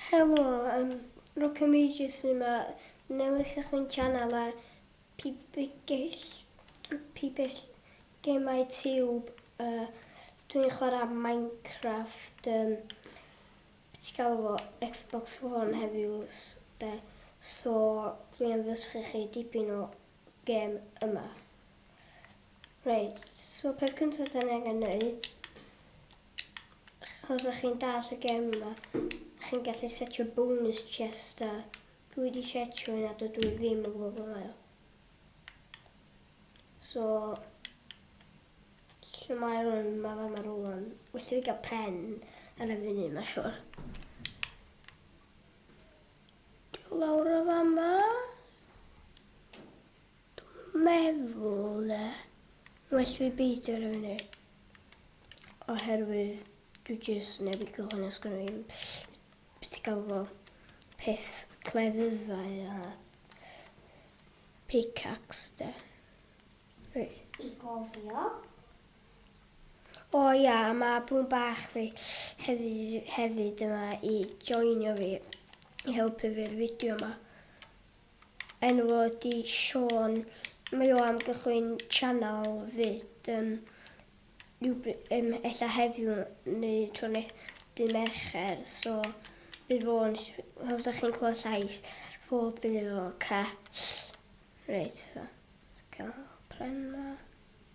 Helo, Rocarmajor sy'n yma. Newch eich yn channel ar pibyll gemau tiwb. Dwi'n chwarae Minecraft. Beth gael fo Xbox One heddiw. So, dwi'n fysgu chi dipyn o gem yma. Reit, so peth cyntaf da ni angen neud, os ydych chi'n dal y gem yma, chi'n gallu setio bonus chest a dwi wedi setio yna dydw i ddim yn gwybod bod yma. So, lle mae hwn, mae fa ma rwan. Welly fi gael pen ar y funud, mae'n siwr. Diolch lawr o fama. Dwi'n meddwl welly fi beidio ar y funud. Oherwydd dwi jyst newid gychwyn ysgrifennu fi'n beth i gael fo peth clefyddau a pickaxe de. I gofio. O ia, mae brwn bach fi hefyd yma i joinio fi i helpu fi'r fideo yma. Enw fo ydi Sean. Mae o am gychwyn channel fyd ella heddiw neu tro dy Mercher, so bydd fo'n, os ydych chi'n clywed llais, bydd efo Reit, so cael pren yma.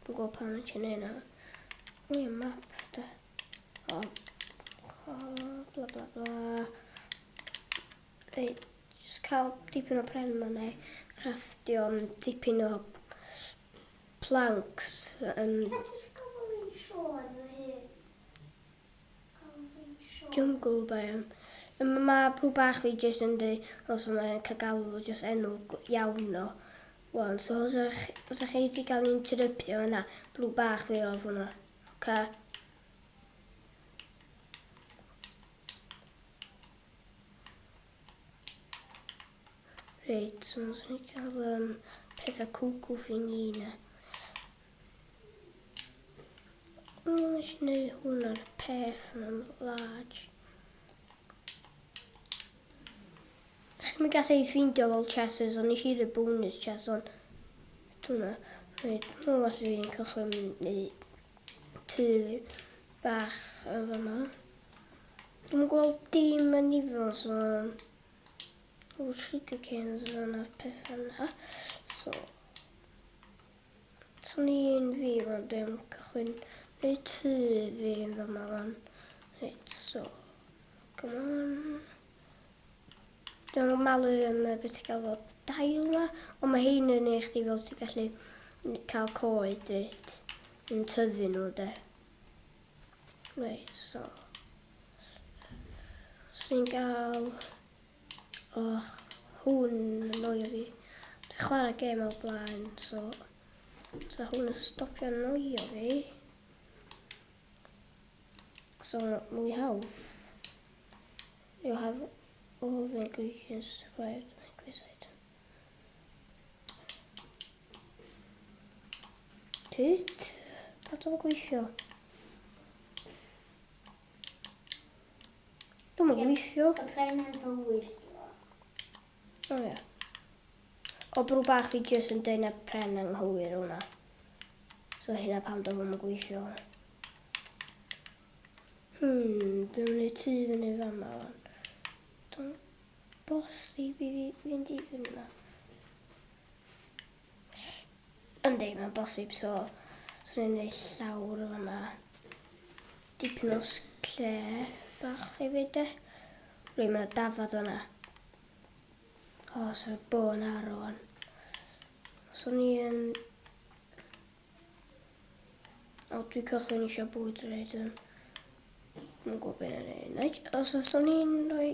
Dwi'n gwybod pan mae'n chi'n ein o. Wy, map, da. O, bla bla bla. Reit, jyst cael dipyn o pren yma neu crafftio dipyn o planks. Jungle biome. Mae brw bach fi jyst yn dweud os mae'n cael galw jyst enw iawn o. So os ydych chi wedi cael interruptio yna, brw bach fi o'r hwnna. Reit, so os ni'n cael pethau cwcw fi'n yna. Nes i wneud hwn ar peth yn large. Chi'n gallu ffeindio fel chesters, ond nes i roed bonus chest, ond dwi'n rhaid, dwi'n gallu fi'n cychwyn neu tu bach yn fyma. Dwi'n gweld dim yn ifo, so sugar canes yn ar peth yna. So ni'n fi, ond dwi'n cychwyn neu tu fi yn fyma fan. Reit, so, come on. Dwi'n malu beth i gael fo dail yma, ond mae hyn yn eich di fel ti'n gallu cael coed yn tyfu nhw de. Reit, so. Os ni'n gael... hwn yn noio fi. Dwi'n chwarae gêm o'r blaen, so hwn yn stopio noio fi. So, mwy hawdd. You'll have all the ingredients required to make this item. Tyd, pat o'n gweithio. Dwi'n gweithio. Y pren yn fywyd. O ia. O brw bach fi jyst yn dweud na pren yn hwyr hwnna. So hynna pam dwi'n yn gweithio. Dwi'n mynd tu fyny fama fan. Dwi'n bosib i fynd i fyny yma. Yndi, mae'n bosib, so ni'n gwneud llawr o fama. Dipyn o cle bach hefyd de. Rwy'n mynd dafad o'na. So bo yn arwan. So ni'n... Dwi'n cychwyn eisiau bwyd rhaid yn... Dwi'n gwybod beth yn ei. Os ni'n rhoi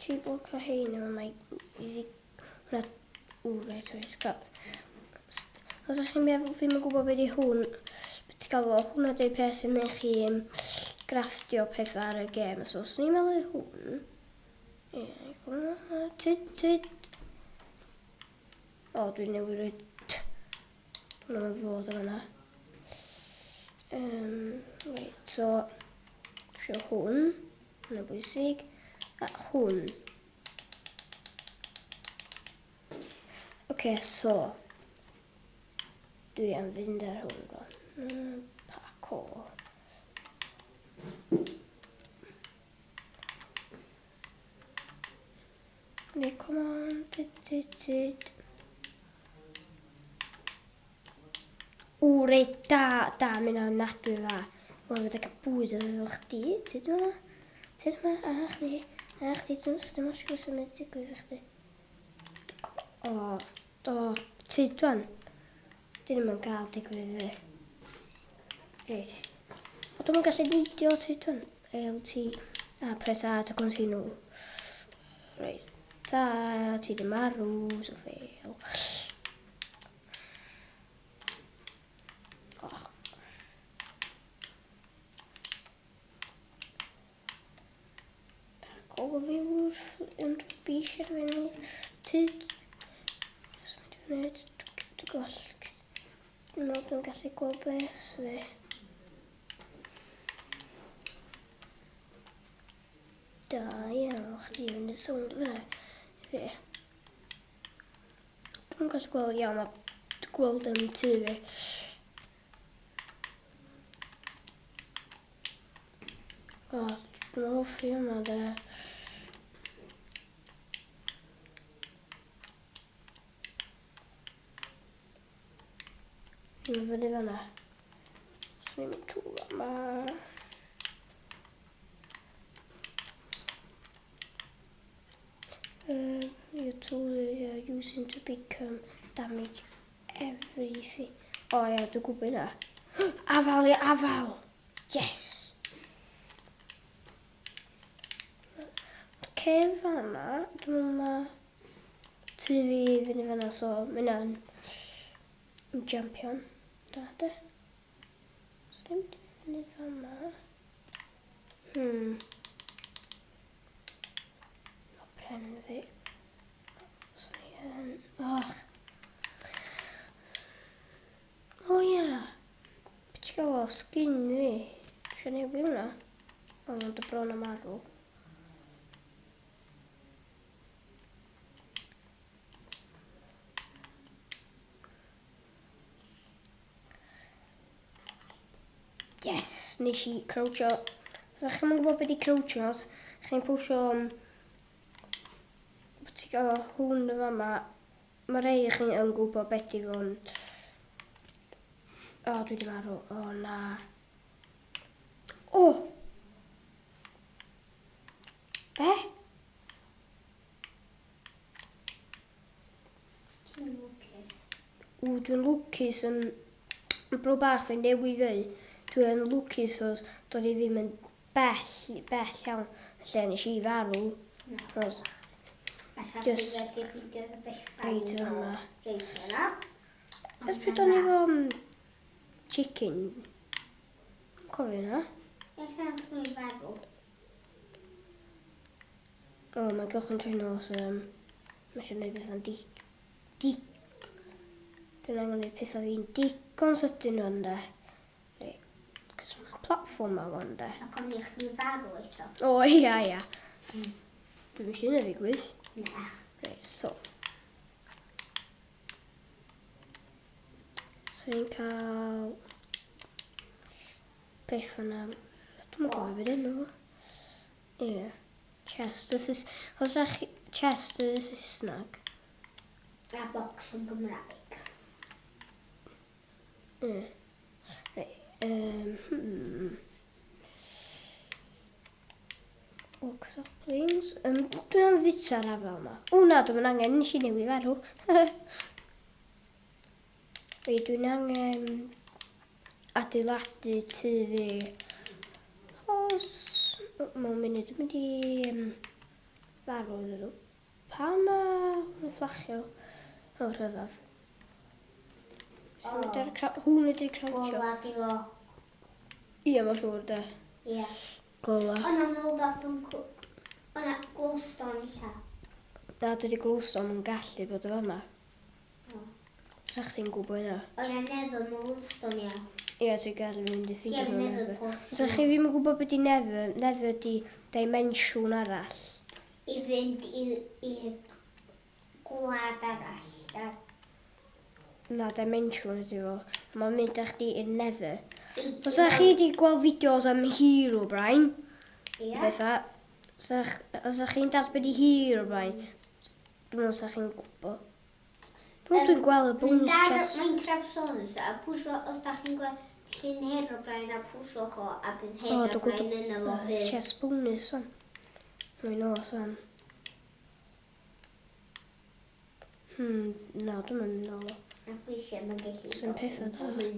3 bloc o hein yma mae i fi... Reit, os ydych chi'n meddwl fi'n gwybod beth i hwn, beth i gael fo, hwnna dweud peth sy'n eich chi grafftio pethau ar y gem. So os ni'n meddwl hwn... Tyd. Dwi'n newid rhaid... Dwi'n newid fod o fanna. Reit, so... Sio hwn, hwnna bwysig. A hwn. Oce, so. Dwi am fynd ar hwn rwan. Pac o. Ne, come on. Dyd. Reit, da, mynd am nadwy fa. Wel, fydda cael bwyd efo chdi. Tyd yma. A chdi, dwi'n osgol sy'n mynd digwydd efo chdi. Tyd dwan. Dyn nhw'n gael digwydd fi. Reit. Dwi'n gallu neidio tyd dwan. LT. Press A to continue. Reit. Da, ti di marw, so fail. O fi wrth yn bis ar fyny. Tyd. Os mynd i fyny, dwi'n goll. Dwi'n meddwl dwi'n gallu gweld beth fi. Da, iawn, chdi fynd y sound fyna. Fi. Dwi'n gallu gweld iawn, dwi'n gweld tu fi. Dwi'n hoffi yma da. Dwi'n fyny fanna. So ni'n mynd trwy yma. Your tool you're using to become damage everything. O ia, dwi'n gwybod yna. Afal! Yes! Oce, fanna, dwi'n ma tu fi fyny fanna, so mynd yn jampion. Da. So ni'n mynd i fyny fanna. O bren fi. So ni'n... O ia. Beth ti'n gael o skin fi? Dwi'n newid hwnna. O, ond y bron am arw. Yes, nes i croucho. Os ydych chi'n gwybod beth i croucho, chi'n pwysio ti'n gael hwn y fama. Mae rei chi'n yn gwybod beth i fod. O, dwi wedi marw. O, na. O! Be? Ti'n lwcus. Dwi'n lwcus yn bro bach fe'n newi fi. Dwi'n lwcus os dod i ddim yn bell iawn lle nes i farw. Os just reit yma. Reit yna. Os beth o'n i fo chicken? Cofio yna. Ella ffrwy farw. O, mae gylch yn trwy'n os mae eisiau gwneud beth o'n Dwi'n angen gwneud peth o fi'n digon sydyn o'n da. Cos mae'r platform ma o'n da. A kom ni chdi farw eto. O, ia. Dwi'n mysio yna ddigwydd. Na. Reit, so. So ni'n cael beth yna. Dwi'n gwybod beth enw. Ie. Chest. Os ydych chest yn Saesneg. A bocs yn Gymraeg. Reit. Oak saplings. Dwi am fita'r afel yma. O na, dwi'n angen, nes i newid farw. Dwi'n angen adeiladu tu fi. Os... Mewn munud, dwi'n mynd i farw ydw. Pa mae'n fflachio? O, rhyfaf. Hwn ydy'r croucho. Gola di fo. Ie, mae'n siŵr da. Ie. Gola. O'na rhywbeth yn... O'na glowstone illa. Na, dwi wedi glowstone yn gallu bod o fama. O. Sa chdi'n gwybod yna? O'na never glowstone ia. Ie, ti'n gallu mynd i ffigur Ie, mewn never efo. post. Sa chi ddim yn gwybod beth i never di dimensiwn arall. i fynd i gwlad arall. Na, dimension ydi fo. Mae'n mynd â chdi i'r nether. Os ydych chi wedi gweld fideos am Herobrine, fatha, os ydych chi'n darllen i Herobrine, dwi'n meddwl os ydych chi'n gwybod. Dwi'n gweld y bonus chest. Minecraft Sons, a pwysio, os da chi'n gweld llun Herobrine a pwysio o, a bydd Herobrine yn efo fydd. Chest bonus son. Rwy'n o son. Na, dwi'n mynd nôl. A pwysio mae'n gallu. Sy'n pethau da. Dwi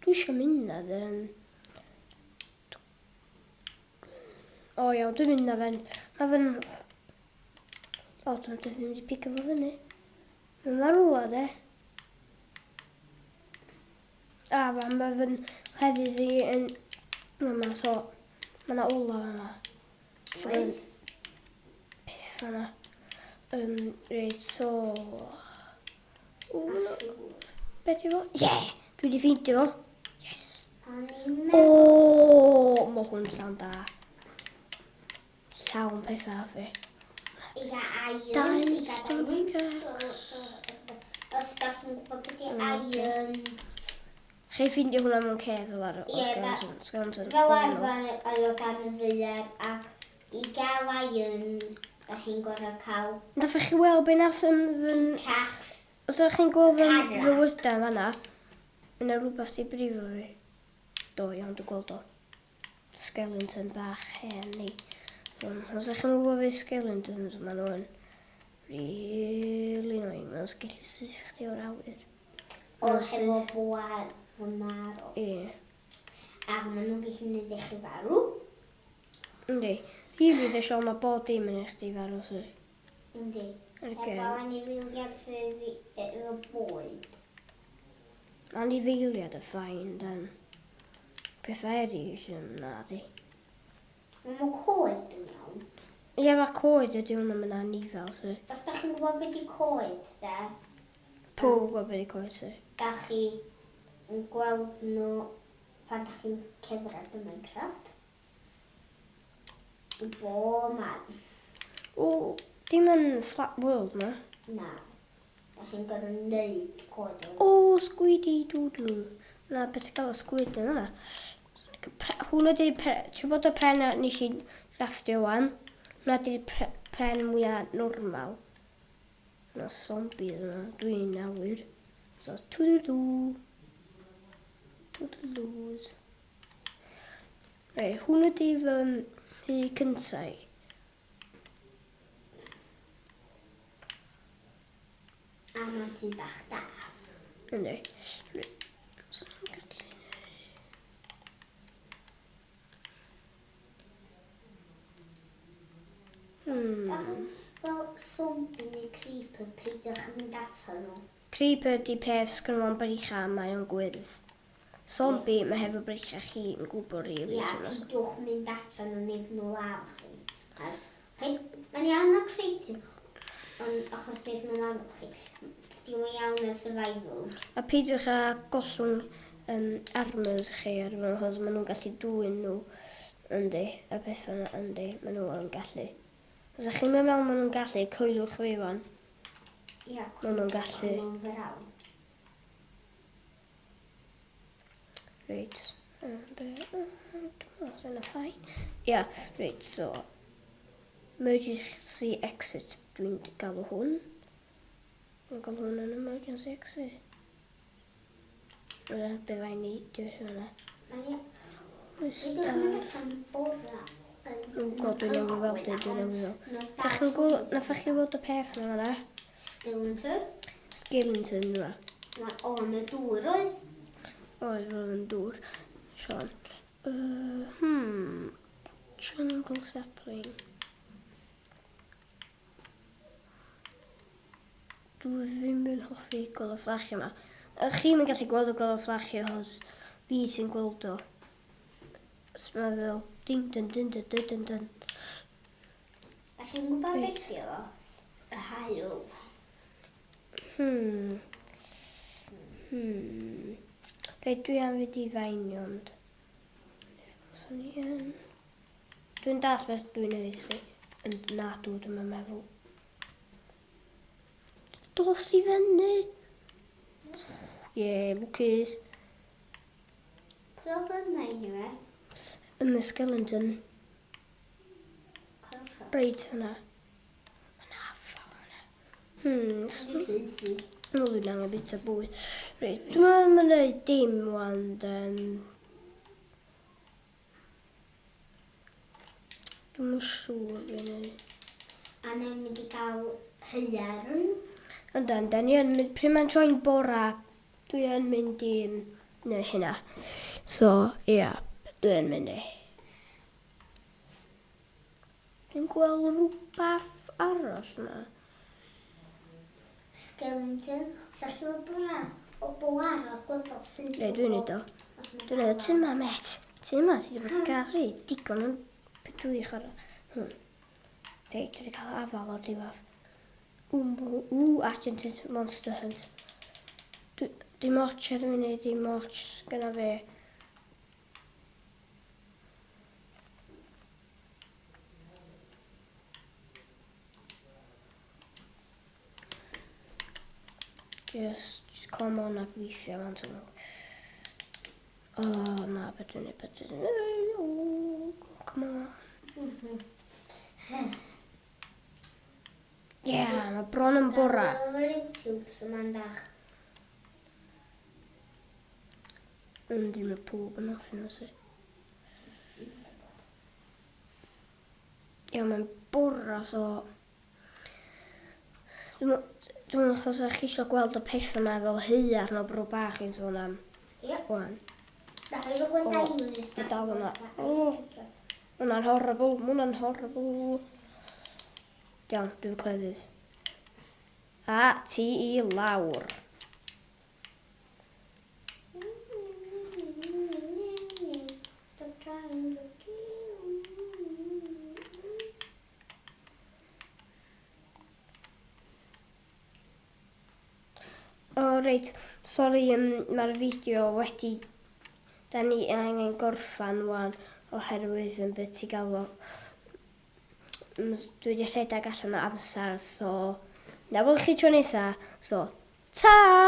Dwi eisiau mynd na dden. O iawn, dwi'n mynd na fen. Mae fen... O, dwi'n mynd i pigo fo fyny. Mae'n rwla de. A, mae fen heddi fi yn... Yma, so... Mae na ola yma. Oes? Peth yma. Reit, so... Be di fo? Yeah! Dwi wedi ffeindio fo. Yes! O, mae hwn llawn da. Llawn pethau fi. I gael iron. Dau stwmig. Os da chi'n gwybod beth i iron. Chi ffeindio hwnna mewn cef fel ar Fel arfer oedd o gan y ddaear ac i gael iron da chi'n gorau cael Nath chi weld be nath yn... pickaxe. Os ydych chi'n gweld fy Cara. fywydau fan'na, yna rhywbeth i brifo fi. Do, iawn, dwi'n gweld o. Skeleton bach hen ni. Os ydych chi'n gwybod fi skeletons, maen nhw'n really annoying. Maen nhw'n gallu syth chdi o'r awyr. O efo bwar hwnna'r o. Ie. Ac maen nhw'n gallu neud i chi farw. Yndi. Rili dy sio mae bod dim yn eich di farw sy. Yndi. Ocê. Efo anifeiliad sydd efo bwyd. Anifeiliad y ffain, dan. Pethau eraill yn na di. Mae'n coed yn iawn. Ie, mae coed ydi hwnna mynd anifel sy. Os da chi'n gwybod beth i coed, da, Pob gwybod beth i coed sy. da chi yn gweld nhw pan da chi'n cefrad y Minecraft. Bo man. O, dim yn flat world na. Na. Da chi'n gorau neud coed o. O, squiddy doodle. Na, beth i gael o squid yn yna. Hwnnw ydy'r ti'n bod y pren nes i grafftio wan. Hwnnw ydy'r pren mwyaf normal. Yna zombies yna, dwi'n awyr. So, toodaloo. Toodaloos. Reit, hwnnw ydy fy cyntau. A mae'n sy'n bach da. Ynddi. Da chi'n fel zombie neu creeper, peidiwch yn mynd ato nhw. Creeper di peth sgan fo'n breicha, mae o'n gwyrdd. Zombie, mae hefo breicha chi yn gwybod rili. Ia, peidiwch mynd ato nhw neu nhw lawr chi. Mae'n iawn o creative, ond achos neu nhw lawr chi. Diw'n iawn o survival. A peidiwch â gollwng armors chi ar nhw, achos maen nhw'n gallu dwyn nhw. Yndi, a beth yna, yndi, maen nhw yn gallu. Os ydych chi'n meddwl maen nhw'n gallu, coelwch fi fan. Ia, Maen nhw'n gallu. Maen nhw'n ferawn. Reit. Dyna ffain. Ia, reit, so. Emergency exit, dwi'n galw hwn. Dwi'n galw hwn yn emergency exit. Be fain ni, dwi'n hwnna. Mae'n iawn. Rwysta. Peidiwch mynd allan bora. Dwi'n gwybod dwi'n newid fel dyn, dwi'n newid fel. Dach chi'n gwybod, nath chi weld y peth yna fan'na? Skeleton. Skeleton yna. O, yn y dŵr oedd. Oedd roedd yn dŵr. Sian. Jungle sapling. Dwi ddim yn hoffi gol o fflachio yma. Chi'n mynd gallu gweld o gol o fflachio achos fi sy'n gweld o. Os mae fel ding dyn dyn dyn dyn dyn dyn. Da chi'n gwybod beth yw o? Y haul. Rhaid dwi am fynd i fainio, ond... Dwi'n das beth dwi'n neud sti. Na, dwi'n meddwl. Dos i fyny. Lwcus. Pwy o fyna unrhyw e? Yn y skeleton. Cofio. Reit hwnna. Mae'n afal hwnna. Nw dwi'n angen bita bwyd. Reit, dwi'n mynd dim wan. Dwi'n siŵr dwi'n neud. A ni'n mynd i gael hya'n. Yndan, pryd mae'n troi'n bora, dwi yn mynd i neud hynna. So, dwi yn mynd i. Dwi'n gweld rhywbeth arall yna. Skeleton. Sa chi fod bwra o bwar o gweld o sydd. Reit, dwi'n neud o. Dwi'n neud o, ti'n ma, met. Ti'n ma, ti wedi bod gasu digon yn pedwych ar hwn. Reit, dwi wedi cael afal o'r diwedd. Agented Monster Hunt. Dim ots ar y munud, dim ots gyda fe. Just come on a gweithio fan sy'n na, beth dwi'n neud. Come on. Mae bron yn bora. Mae'r YouTube sy'n mandach. Yndi, mae pob yn offi nhw si. Mae'n bora, so... Dwi'n meddwl achos eich chi eisiau gweld y peth yma fel hya'r no bro bach i'n sôn am. Wan. Da chi'n gwybod diamond is Dwi'n dal yna. Hwna'n horrible. Iawn, dwi'n cleddyf. A ti i lawr. Stop trying to kill me. Reit, sori, mae'r fideo wedi... Da ni angen gorffan wan oherwydd yn beth i gael o. Dwi wedi rhedeg allan o amser, so... Na, wel chi tro nesa, so... Ta!